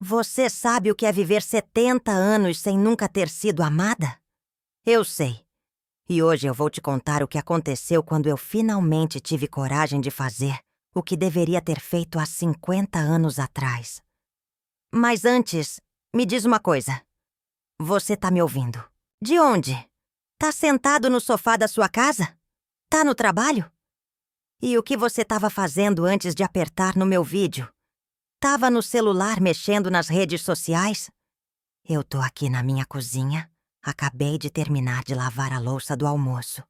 Você sabe o que é viver 70 anos sem nunca ter sido amada? Eu sei. E hoje eu vou te contar o que aconteceu quando eu finalmente tive coragem de fazer o que deveria ter feito há 50 anos atrás. Mas antes, me diz uma coisa. Você tá me ouvindo? De onde? Tá sentado no sofá da sua casa? Tá no trabalho? E o que você tava fazendo antes de apertar no meu vídeo? Tava no celular mexendo nas redes sociais? Eu tô aqui na minha cozinha. Acabei de terminar de lavar a louça do almoço.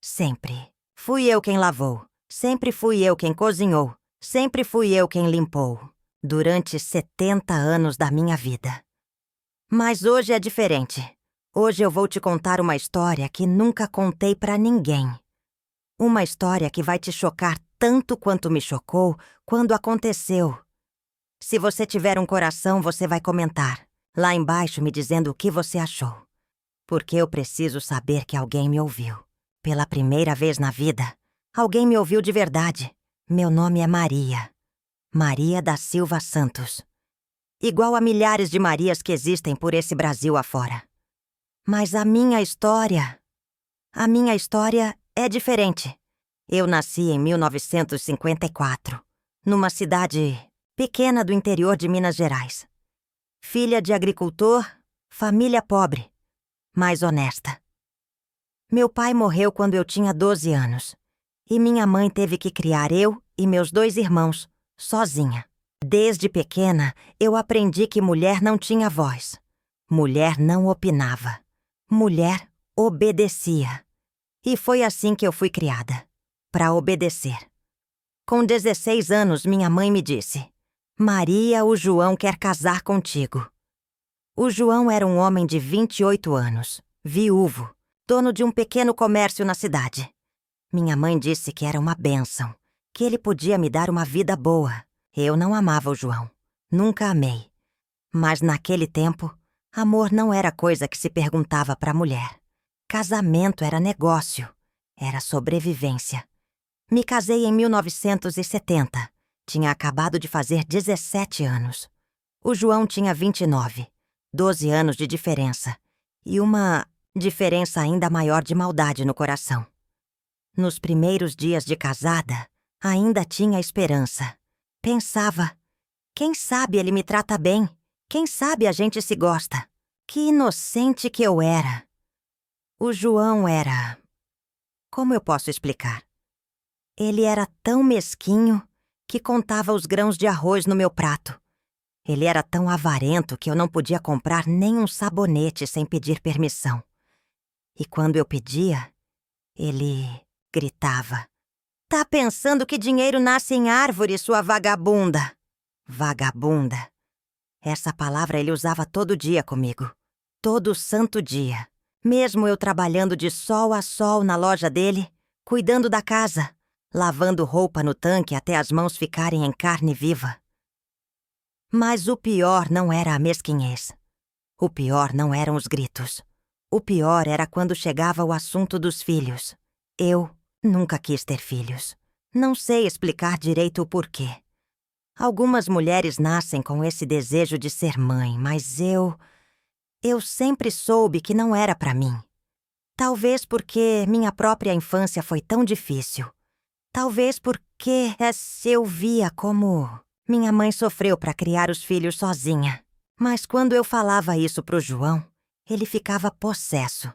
Sempre fui eu quem lavou. Sempre fui eu quem cozinhou. Sempre fui eu quem limpou. Durante 70 anos da minha vida. Mas hoje é diferente. Hoje eu vou te contar uma história que nunca contei pra ninguém. Uma história que vai te chocar tanto quanto me chocou quando aconteceu. Se você tiver um coração, você vai comentar lá embaixo me dizendo o que você achou. Porque eu preciso saber que alguém me ouviu. Pela primeira vez na vida, alguém me ouviu de verdade. Meu nome é Maria. Maria da Silva Santos. Igual a milhares de Marias que existem por esse Brasil afora. Mas a minha história é diferente. Eu nasci em 1954, numa cidade pequena do interior de Minas Gerais. Filha de agricultor, família pobre, mas honesta. Meu pai morreu quando eu tinha 12 anos, e minha mãe teve que criar eu e meus 2 irmãos, sozinha. Desde pequena, eu aprendi que mulher não tinha voz. Mulher não opinava. Mulher obedecia. E foi assim que eu fui criada, para obedecer. Com 16 anos, minha mãe me disse: Maria, o João quer casar contigo. O João era um homem de 28 anos, viúvo, dono de um pequeno comércio na cidade. Minha mãe disse que era uma bênção, que ele podia me dar uma vida boa. Eu não amava o João, nunca amei. Mas naquele tempo, amor não era coisa que se perguntava para mulher. Casamento era negócio, era sobrevivência. Me casei em 1970. Tinha acabado de fazer 17 anos. O João tinha 29, 12 anos de diferença. E uma diferença ainda maior de maldade no coração. Nos primeiros dias de casada, ainda tinha esperança. Pensava, quem sabe ele me trata bem? Quem sabe a gente se gosta? Que inocente que eu era. O João era... Como eu posso explicar? Ele era tão mesquinho que contava os grãos de arroz no meu prato. Ele era tão avarento que eu não podia comprar nem um sabonete sem pedir permissão. E quando eu pedia, ele gritava: Tá pensando que dinheiro nasce em árvore, sua vagabunda? Vagabunda. Essa palavra ele usava todo dia comigo. Todo santo dia. Mesmo eu trabalhando de sol a sol na loja dele, cuidando da casa, lavando roupa no tanque até as mãos ficarem em carne viva. Mas o pior não era a mesquinhez. O pior não eram os gritos. O pior era quando chegava o assunto dos filhos. Eu nunca quis ter filhos. Não sei explicar direito o porquê. Algumas mulheres nascem com esse desejo de ser mãe, mas eu sempre soube que não era para mim. Talvez porque minha própria infância foi tão difícil. Talvez porque eu via como minha mãe sofreu para criar os filhos sozinha. Mas quando eu falava isso pro João, ele ficava possesso.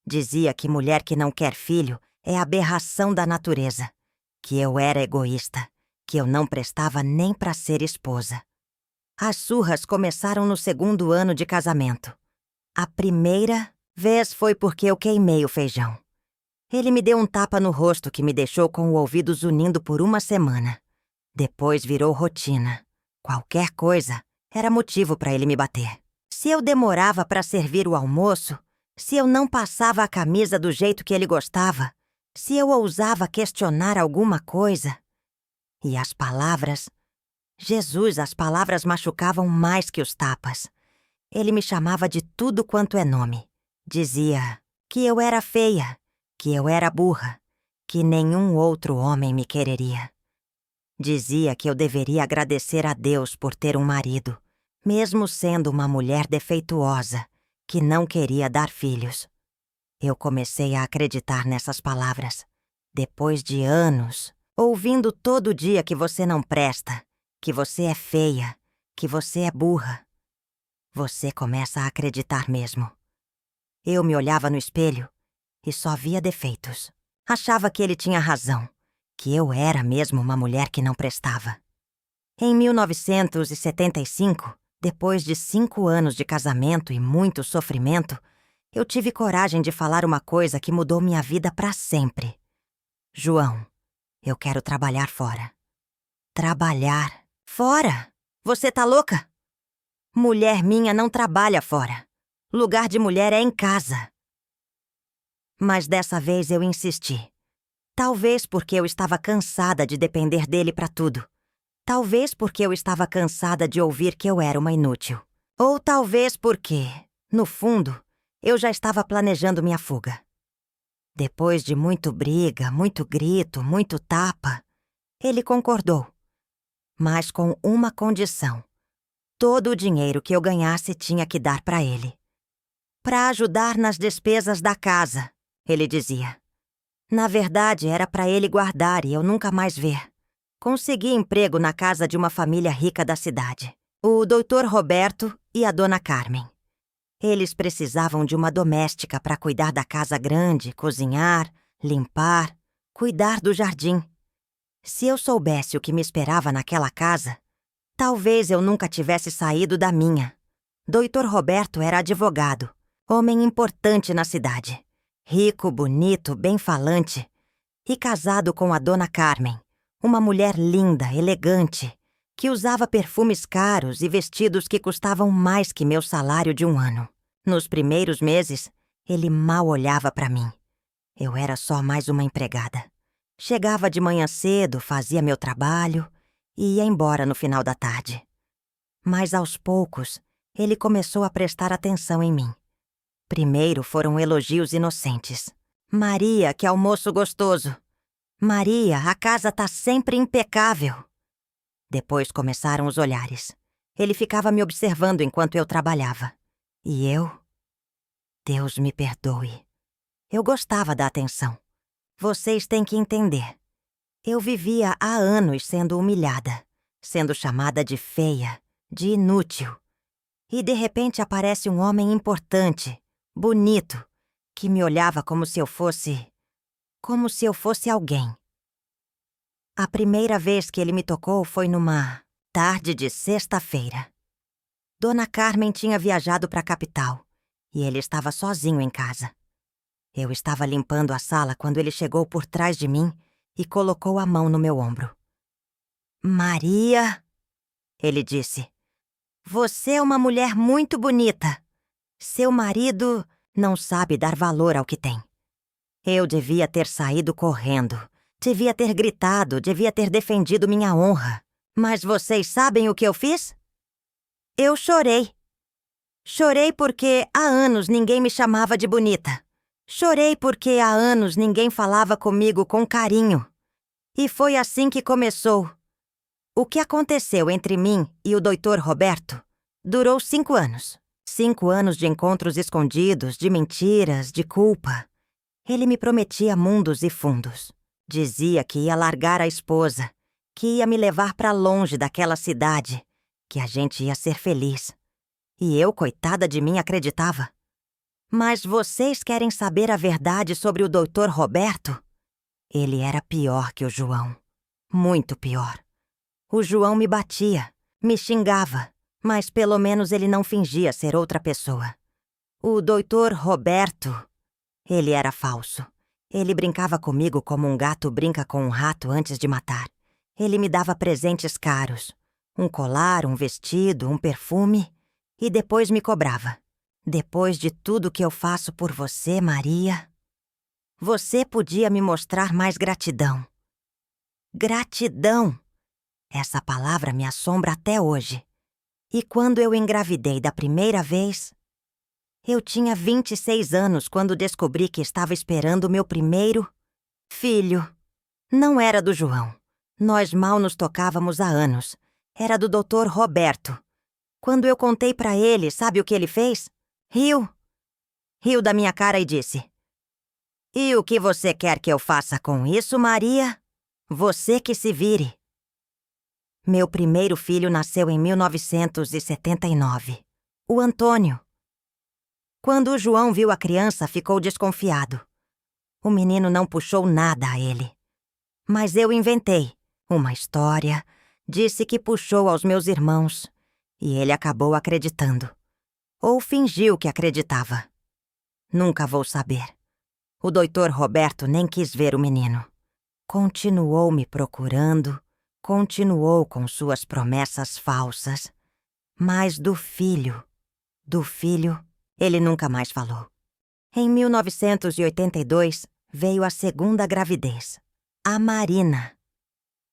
Dizia que mulher que não quer filho é aberração da natureza. Que eu era egoísta. Que eu não prestava nem para ser esposa. As surras começaram no 2º ano de casamento. A primeira vez foi porque eu queimei o feijão. Ele me deu um tapa no rosto que me deixou com o ouvido zunindo por uma semana. Depois virou rotina. Qualquer coisa era motivo para ele me bater. Se eu demorava para servir o almoço, se eu não passava a camisa do jeito que ele gostava, se eu ousava questionar alguma coisa. E as palavras... Jesus, as palavras machucavam mais que os tapas. Ele me chamava de tudo quanto é nome. Dizia que eu era feia, que eu era burra, que nenhum outro homem me quereria. Dizia que eu deveria agradecer a Deus por ter um marido, Mesmo sendo uma mulher defeituosa, que não queria dar filhos. Eu comecei a acreditar nessas palavras. Depois de anos, ouvindo todo dia que você não presta, que você é feia, que você é burra. Você começa a acreditar mesmo. Eu me olhava no espelho e só via defeitos. Achava que ele tinha razão, que eu era mesmo uma mulher que não prestava. Em 1975, depois de 5 anos de casamento e muito sofrimento, eu tive coragem de falar uma coisa que mudou minha vida para sempre. João, eu quero trabalhar fora. Trabalhar? Fora? Você tá louca? Mulher minha não trabalha fora. Lugar de mulher é em casa. Mas dessa vez eu insisti. Talvez porque eu estava cansada de depender dele para tudo. Talvez porque eu estava cansada de ouvir que eu era uma inútil. Ou talvez porque, no fundo, eu já estava planejando minha fuga. Depois de muito briga, muito grito, muito tapa, ele concordou. Mas com uma condição. Todo o dinheiro que eu ganhasse tinha que dar para ele. Para ajudar nas despesas da casa, ele dizia. Na verdade, era para ele guardar e eu nunca mais ver. Consegui emprego na casa de uma família rica da cidade. O Dr. Roberto e a Dona Carmen. Eles precisavam de uma doméstica para cuidar da casa grande, cozinhar, limpar, cuidar do jardim. Se eu soubesse o que me esperava naquela casa, talvez eu nunca tivesse saído da minha. Dr. Roberto era advogado, homem importante na cidade. Rico, bonito, bem falante. E casado com a Dona Carmen, uma mulher linda, elegante, que usava perfumes caros e vestidos que custavam mais que meu salário de um ano. Nos primeiros meses, ele mal olhava para mim. Eu era só mais uma empregada. Chegava de manhã cedo, fazia meu trabalho e ia embora no final da tarde. Mas aos poucos, ele começou a prestar atenção em mim. Primeiro foram elogios inocentes. Maria, que almoço gostoso. Maria, a casa tá sempre impecável. Depois começaram os olhares. Ele ficava me observando enquanto eu trabalhava. E eu? Deus me perdoe. Eu gostava da atenção. Vocês têm que entender. Eu vivia há anos sendo humilhada, sendo chamada de feia, de inútil. E de repente aparece um homem importante, bonito, que me olhava como se eu fosse alguém. A primeira vez que ele me tocou foi numa tarde de sexta-feira. Dona Carmen tinha viajado para a capital e ele estava sozinho em casa. Eu estava limpando a sala quando ele chegou por trás de mim e colocou a mão no meu ombro. Maria, ele disse, você é uma mulher muito bonita. Seu marido não sabe dar valor ao que tem. Eu devia ter saído correndo, devia ter gritado, devia ter defendido minha honra. Mas vocês sabem o que eu fiz? Eu chorei. Chorei porque há anos ninguém me chamava de bonita. Chorei porque há anos ninguém falava comigo com carinho. E foi assim que começou. O que aconteceu entre mim e o Dr. Roberto durou 5 anos. 5 anos de encontros escondidos, de mentiras, de culpa. Ele me prometia mundos e fundos. Dizia que ia largar a esposa, que ia me levar para longe daquela cidade, que a gente ia ser feliz. E eu, coitada de mim, acreditava. Mas vocês querem saber a verdade sobre o Dr. Roberto? Ele era pior que o João. Muito pior. O João me batia, me xingava, mas pelo menos ele não fingia ser outra pessoa. O Dr. Roberto, ele era falso. Ele brincava comigo como um gato brinca com um rato antes de matar. Ele me dava presentes caros. Um colar, um vestido, um perfume. E depois me cobrava. Depois de tudo que eu faço por você, Maria, você podia me mostrar mais gratidão. Gratidão! Essa palavra me assombra até hoje. E quando eu engravidei da primeira vez, eu tinha 26 anos quando descobri que estava esperando o meu primeiro filho. Não era do João. Nós mal nos tocávamos há anos. Era do Dr. Roberto. Quando eu contei pra ele, sabe o que ele fez? Riu. Riu da minha cara e disse: "E o que você quer que eu faça com isso, Maria? Você que se vire." Meu primeiro filho nasceu em 1979. O Antônio. Quando o João viu a criança, ficou desconfiado. O menino não puxou nada a ele. Mas eu inventei uma história, disse que puxou aos meus irmãos, e ele acabou acreditando. Ou fingiu que acreditava. Nunca vou saber. O doutor Roberto nem quis ver o menino. Continuou me procurando, continuou com suas promessas falsas. Mas do filho, ele nunca mais falou. Em 1982, veio a segunda gravidez, a Marina.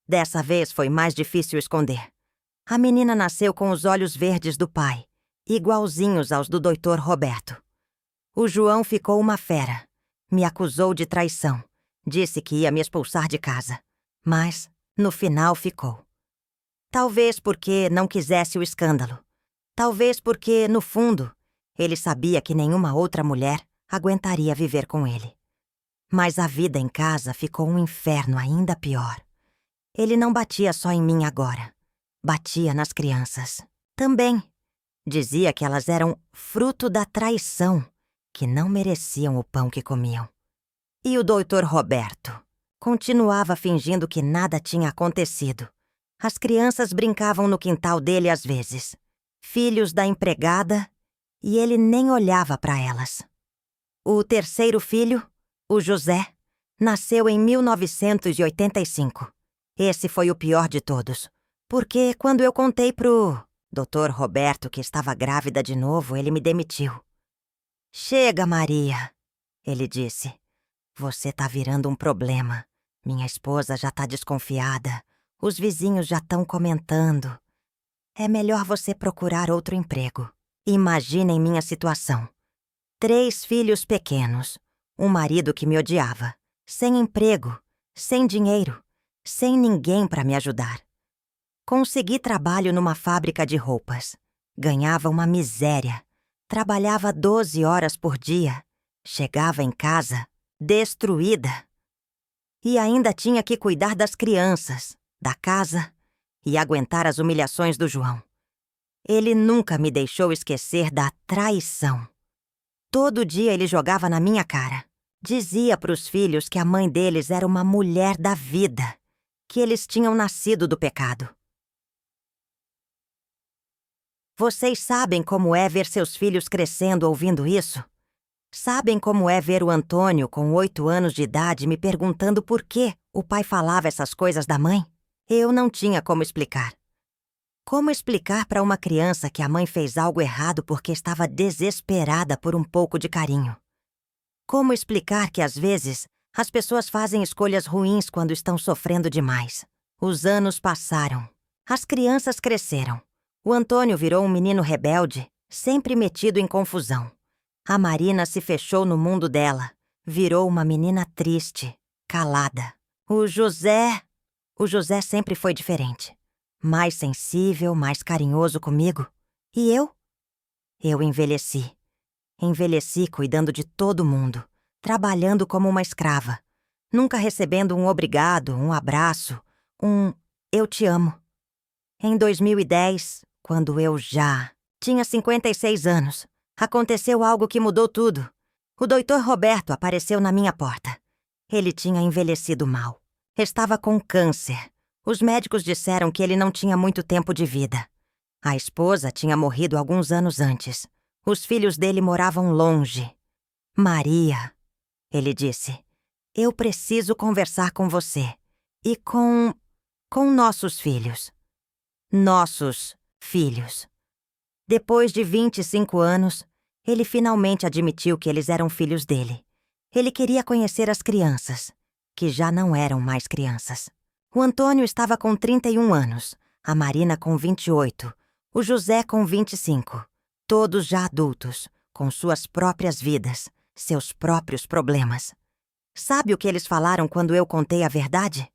Dessa vez foi mais difícil esconder. A menina nasceu com os olhos verdes do pai, igualzinhos aos do doutor Roberto. O João ficou uma fera. Me acusou de traição. Disse que ia me expulsar de casa. Mas, no final, ficou. Talvez porque não quisesse o escândalo. Talvez porque, no fundo, ele sabia que nenhuma outra mulher aguentaria viver com ele. Mas a vida em casa ficou um inferno ainda pior. Ele não batia só em mim agora. Batia nas crianças. Também. Dizia que elas eram fruto da traição, que não mereciam o pão que comiam. E o doutor Roberto continuava fingindo que nada tinha acontecido. As crianças brincavam no quintal dele às vezes. Filhos da empregada, e ele nem olhava para elas. O terceiro filho, o José, nasceu em 1985. Esse foi o pior de todos, porque quando eu contei pro doutor Roberto que estava grávida de novo, ele me demitiu. "Chega, Maria", ele disse. "Você tá virando um problema. Minha esposa já tá desconfiada. Os vizinhos já estão comentando. É melhor você procurar outro emprego. Imaginem minha situação. 3 filhos pequenos, um marido que me odiava, sem emprego, sem dinheiro, sem ninguém para me ajudar. Consegui trabalho numa fábrica de roupas. Ganhava uma miséria. Trabalhava 12 horas por dia. Chegava em casa destruída. E ainda tinha que cuidar das crianças, da casa e aguentar as humilhações do João. Ele nunca me deixou esquecer da traição. Todo dia ele jogava na minha cara. Dizia pros filhos que a mãe deles era uma mulher da vida, que eles tinham nascido do pecado. Vocês sabem como é ver seus filhos crescendo ouvindo isso? Sabem como é ver o Antônio, com 8 anos de idade, me perguntando por que o pai falava essas coisas da mãe? Eu não tinha como explicar. Como explicar para uma criança que a mãe fez algo errado porque estava desesperada por um pouco de carinho? Como explicar que, às vezes, as pessoas fazem escolhas ruins quando estão sofrendo demais? Os anos passaram. As crianças cresceram. O Antônio virou um menino rebelde, sempre metido em confusão. A Marina se fechou no mundo dela. Virou uma menina triste, calada. O José sempre foi diferente. Mais sensível, mais carinhoso comigo. E eu? Eu envelheci. Envelheci cuidando de todo mundo, trabalhando como uma escrava. Nunca recebendo um obrigado, um abraço, um "eu te amo". Em 2010, quando eu já tinha 56 anos, aconteceu algo que mudou tudo. O doutor Roberto apareceu na minha porta. Ele tinha envelhecido mal. Estava com câncer. Os médicos disseram que ele não tinha muito tempo de vida. A esposa tinha morrido alguns anos antes. Os filhos dele moravam longe. "Maria", ele disse, "eu preciso conversar com você. E com nossos filhos." Nossos filhos. Depois de 25 anos, ele finalmente admitiu que eles eram filhos dele. Ele queria conhecer as crianças, que já não eram mais crianças. O Antônio estava com 31 anos, a Marina com 28, o José com 25. Todos já adultos, com suas próprias vidas, seus próprios problemas. Sabe o que eles falaram quando eu contei a verdade?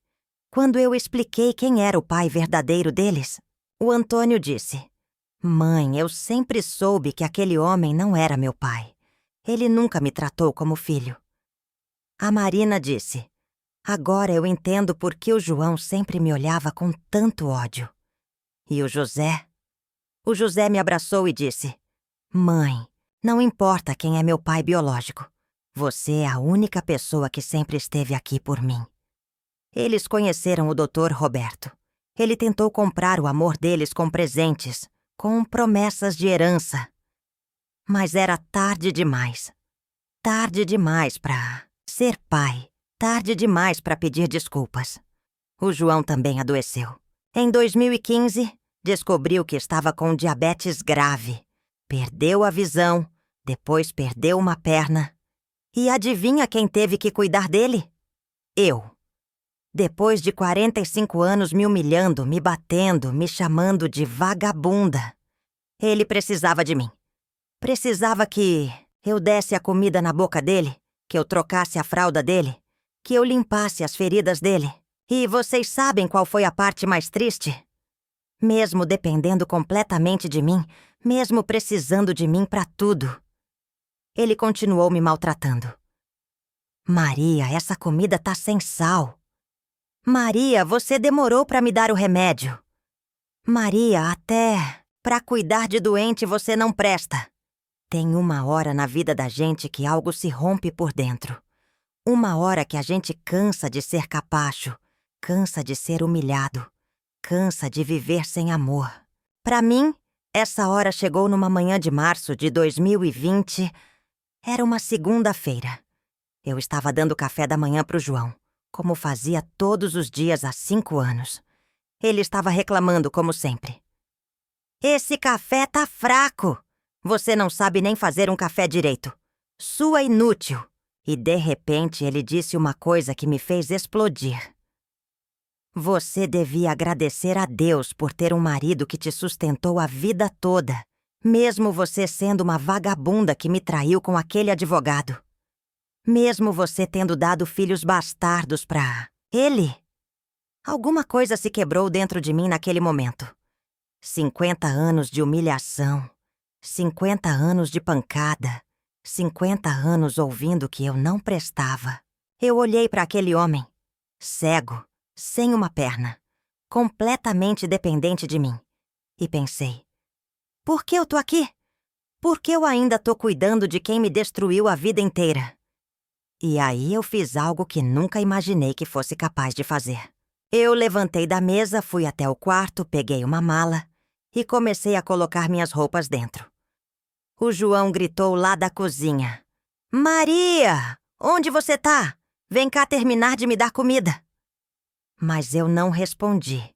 Quando eu expliquei quem era o pai verdadeiro deles? O Antônio disse: Mãe, eu sempre soube que aquele homem não era meu pai. Ele nunca me tratou como filho. A Marina disse: agora eu entendo por que o João sempre me olhava com tanto ódio. E o José? O José me abraçou e disse: mãe, não importa quem é meu pai biológico. Você é a única pessoa que sempre esteve aqui por mim. Eles conheceram o Dr. Roberto. Ele tentou comprar o amor deles com presentes, com promessas de herança. Mas era tarde demais. Tarde demais para ser pai. Tarde demais para pedir desculpas. O João também adoeceu. Em 2015, descobriu que estava com diabetes grave. Perdeu a visão, depois perdeu uma perna. E adivinha quem teve que cuidar dele? Eu. Depois de 45 anos me humilhando, me batendo, me chamando de vagabunda. Ele precisava de mim. Precisava que eu desse a comida na boca dele, que eu trocasse a fralda dele, que eu limpasse as feridas dele. E vocês sabem qual foi a parte mais triste? Mesmo dependendo completamente de mim, mesmo precisando de mim pra tudo, ele continuou me maltratando. Maria, essa comida tá sem sal. Maria, você demorou pra me dar o remédio. Maria, até pra cuidar de doente você não presta. Tem uma hora na vida da gente que algo se rompe por dentro. Uma hora que a gente cansa de ser capacho, cansa de ser humilhado, cansa de viver sem amor. Pra mim, essa hora chegou numa manhã de março de 2020. Era uma segunda-feira. Eu estava dando café da manhã pro João, como fazia todos os dias há 5 anos. Ele estava reclamando, como sempre. Esse café tá fraco. Você não sabe nem fazer um café direito. Sua inútil. E de repente ele disse uma coisa que me fez explodir. Você devia agradecer a Deus por ter um marido que te sustentou a vida toda, mesmo você sendo uma vagabunda que me traiu com aquele advogado. Mesmo você tendo dado filhos bastardos pra ele. Alguma coisa se quebrou dentro de mim naquele momento. 50 anos de humilhação, 50 anos de pancada, 50 anos ouvindo que eu não prestava. Eu olhei para aquele homem, cego, sem uma perna, completamente dependente de mim, e pensei: por que eu tô aqui? Por que eu ainda tô cuidando de quem me destruiu a vida inteira? E aí eu fiz algo que nunca imaginei que fosse capaz de fazer. Eu levantei da mesa, fui até o quarto, peguei uma mala e comecei a colocar minhas roupas dentro. O João gritou lá da cozinha: Maria, onde você tá? Vem cá terminar de me dar comida. Mas eu não respondi.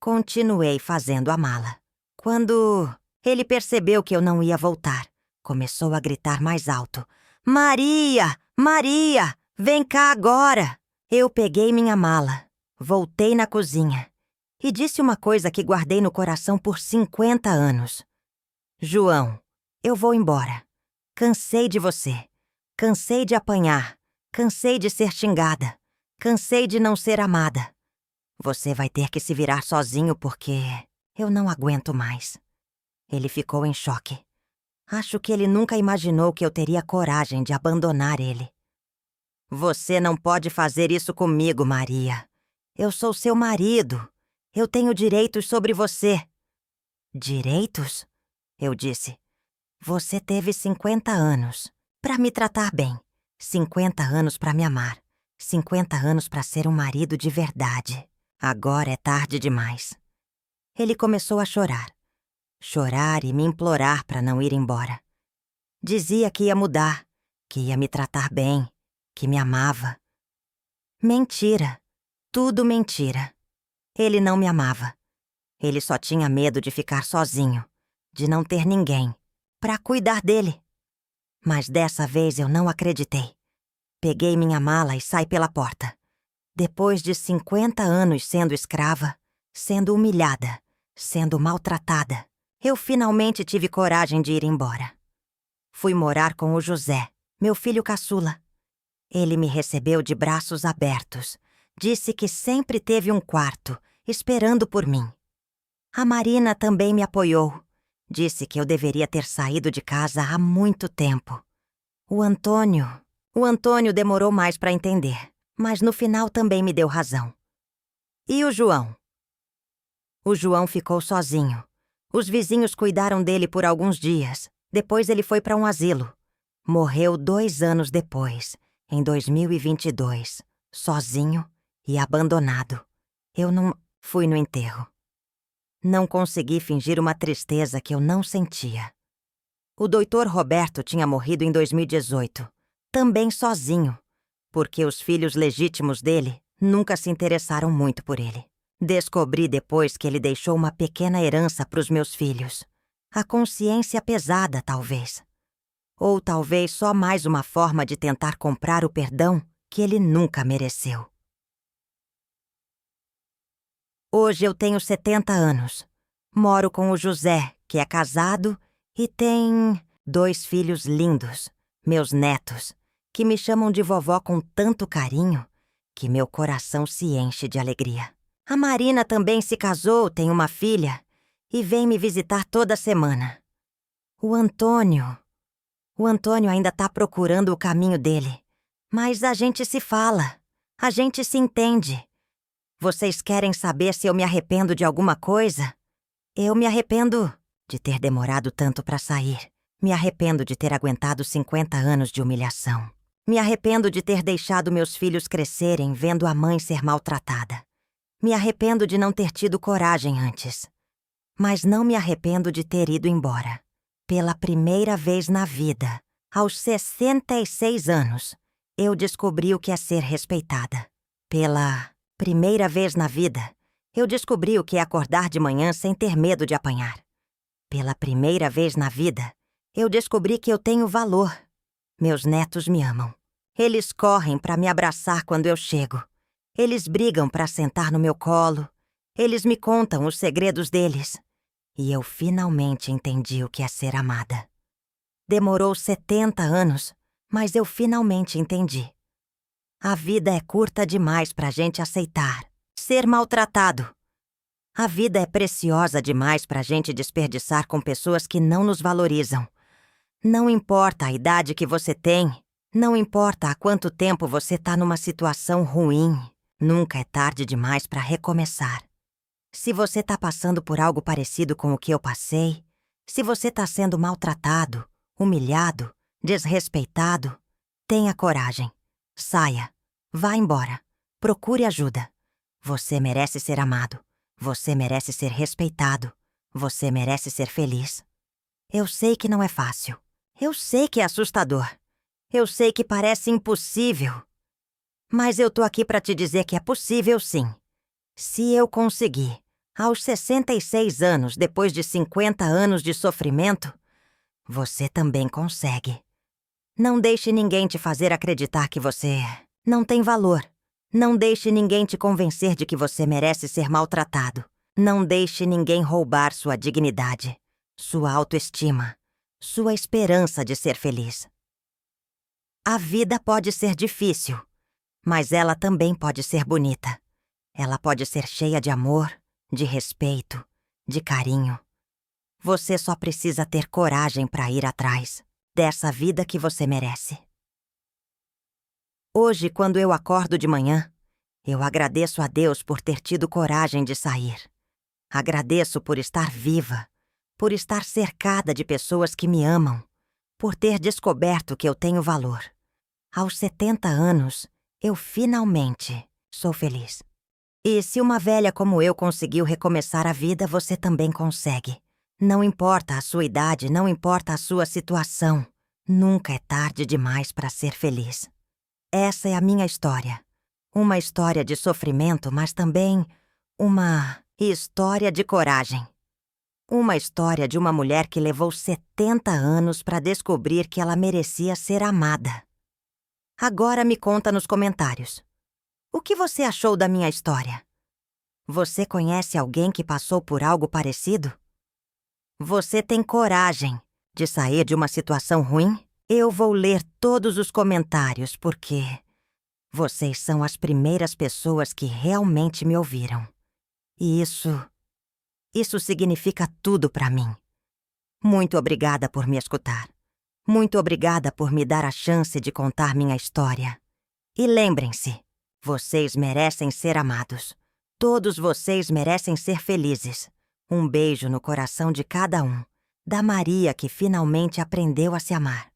Continuei fazendo a mala. Quando ele percebeu que eu não ia voltar, começou a gritar mais alto: Maria! Maria! Vem cá agora! Eu peguei minha mala, voltei na cozinha e disse uma coisa que guardei no coração por 50 anos. João, eu vou embora. Cansei de você. Cansei de apanhar. Cansei de ser xingada. Cansei de não ser amada. Você vai ter que se virar sozinho porque eu não aguento mais. Ele ficou em choque. Acho que ele nunca imaginou que eu teria coragem de abandonar ele. Você não pode fazer isso comigo, Maria. Eu sou seu marido. Eu tenho direitos sobre você. Direitos? Eu disse. Você teve 50 anos para me tratar bem. 50 anos para me amar. 50 anos para ser um marido de verdade. Agora é tarde demais. Ele começou a chorar. Chorar e me implorar para não ir embora. Dizia que ia mudar, que ia me tratar bem, que me amava. Mentira. Tudo mentira. Ele não me amava. Ele só tinha medo de ficar sozinho, de não ter ninguém para cuidar dele. Mas dessa vez eu não acreditei. Peguei minha mala e saí pela porta. Depois de 50 anos sendo escrava, sendo humilhada, sendo maltratada, eu finalmente tive coragem de ir embora. Fui morar com o José, meu filho caçula. Ele me recebeu de braços abertos. Disse que sempre teve um quarto, esperando por mim. A Marina também me apoiou. Disse que eu deveria ter saído de casa há muito tempo. O Antônio demorou mais para entender, mas no final também me deu razão. E o João? O João ficou sozinho. Os vizinhos cuidaram dele por alguns dias. Depois ele foi para um asilo. Morreu 2 anos depois, em 2022, sozinho e abandonado. Eu não fui no enterro. Não consegui fingir uma tristeza que eu não sentia. O doutor Roberto tinha morrido em 2018, também sozinho, porque os filhos legítimos dele nunca se interessaram muito por ele. Descobri depois que ele deixou uma pequena herança para os meus filhos. A consciência pesada, talvez. Ou talvez só mais uma forma de tentar comprar o perdão que ele nunca mereceu. Hoje eu tenho 70 anos. Moro com o José, que é casado e tem 2 filhos lindos, meus netos, que me chamam de vovó com tanto carinho que meu coração se enche de alegria. A Marina também se casou, tem uma filha e vem me visitar toda semana. O Antônio ainda tá procurando o caminho dele, mas a gente se fala, a gente se entende. Vocês querem saber se eu me arrependo de alguma coisa? Eu me arrependo de ter demorado tanto para sair. Me arrependo de ter aguentado 50 anos de humilhação. Me arrependo de ter deixado meus filhos crescerem vendo a mãe ser maltratada. Me arrependo de não ter tido coragem antes. Mas não me arrependo de ter ido embora. Pela primeira vez na vida, aos 66 anos, eu descobri o que é ser respeitada. Pela primeira vez na vida, eu descobri o que é acordar de manhã sem ter medo de apanhar. Pela primeira vez na vida, eu descobri que eu tenho valor. Meus netos me amam. Eles correm para me abraçar quando eu chego. Eles brigam para sentar no meu colo. Eles me contam os segredos deles. E eu finalmente entendi o que é ser amada. Demorou 70 anos, mas eu finalmente entendi. A vida é curta demais pra gente aceitar ser maltratado. A vida é preciosa demais pra gente desperdiçar com pessoas que não nos valorizam. Não importa a idade que você tem, não importa há quanto tempo você tá numa situação ruim, nunca é tarde demais pra recomeçar. Se você tá passando por algo parecido com o que eu passei, se você tá sendo maltratado, humilhado, desrespeitado, tenha coragem. Saia. Vá embora. Procure ajuda. Você merece ser amado. Você merece ser respeitado. Você merece ser feliz. Eu sei que não é fácil. Eu sei que é assustador. Eu sei que parece impossível. Mas eu tô aqui pra te dizer que é possível sim. Se eu conseguir, aos 66 anos, depois de 50 anos de sofrimento, você também consegue. Não deixe ninguém te fazer acreditar que você não tem valor. Não deixe ninguém te convencer de que você merece ser maltratado. Não deixe ninguém roubar sua dignidade, sua autoestima, sua esperança de ser feliz. A vida pode ser difícil, mas ela também pode ser bonita. Ela pode ser cheia de amor, de respeito, de carinho. Você só precisa ter coragem para ir atrás dessa vida que você merece. Hoje, quando eu acordo de manhã, eu agradeço a Deus por ter tido coragem de sair. Agradeço por estar viva, por estar cercada de pessoas que me amam, por ter descoberto que eu tenho valor. Aos 70 anos, eu finalmente sou feliz. E se uma velha como eu conseguiu recomeçar a vida, você também consegue. Não importa a sua idade, não importa a sua situação. Nunca é tarde demais para ser feliz. Essa é a minha história. Uma história de sofrimento, mas também uma história de coragem. Uma história de uma mulher que levou 70 anos para descobrir que ela merecia ser amada. Agora me conta nos comentários. O que você achou da minha história? Você conhece alguém que passou por algo parecido? Você tem coragem de sair de uma situação ruim? Eu vou ler todos os comentários porque vocês são as primeiras pessoas que realmente me ouviram. E isso significa tudo para mim. Muito obrigada por me escutar. Muito obrigada por me dar a chance de contar minha história. E lembrem-se, vocês merecem ser amados. Todos vocês merecem ser felizes. Um beijo no coração de cada um. Da Maria que finalmente aprendeu a se amar.